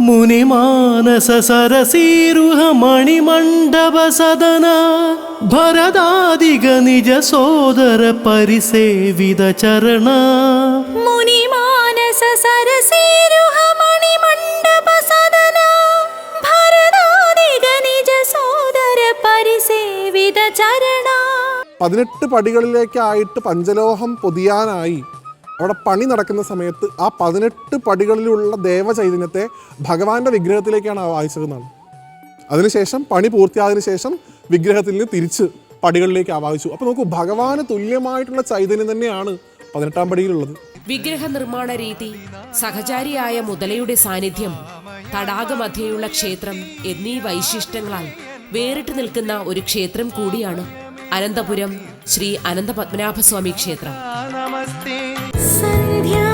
മുനിമാനസ സരസീരുഹ മണിമണ്ഡപ സദന ഭരതാദിക നിജ സോദര പരിസേവിത ചരണ. മുനിമാനസ സരസീരുഹ മണിമണ്ഡപ സദന ഭരതാദിക നിജ സോദര പരിസേവിത ചരണ. 18 പടികളിലേക്കായിട്ട് പഞ്ചലോഹം പൊതിയാനായി അവിടെ പണി നടക്കുന്ന സമയത്ത് ആ 18 പടികളിലുള്ള ദേവചൈതന്യത്തെ ഭഗവാന്റെ വിഗ്രഹത്തിലേക്കാണ് ആവാഹിച്ചതെന്നാണ്. അതിനുശേഷം പണി പൂർത്തിയായതിനു ശേഷം വിഗ്രഹത്തിൽ നിന്ന് തിരിച്ച് പടികളിലേക്ക് ആവാഹിച്ചു. അപ്പോൾ നോക്കൂ, ഭഗവാന് തുല്യമായിട്ടുള്ള ചൈതന്യം തന്നെയാണ് 18ാം പടിയിലുള്ളത്. വിഗ്രഹ നിർമ്മാണ രീതി, സഹചാരിയായ മുതലയുടെ സാന്നിധ്യം, തടാകമധ്യയുള്ള ക്ഷേത്രം എന്നീ വൈശിഷ്ട്യങ്ങളാൽ വേറിട്ട് നിൽക്കുന്ന ഒരു ക്ഷേത്രം കൂടിയാണ് അനന്തപുരം ശ്രീ അനന്തപത്മനാഭസ്വാമി ക്ഷേത്രം. സന്ധ്യാ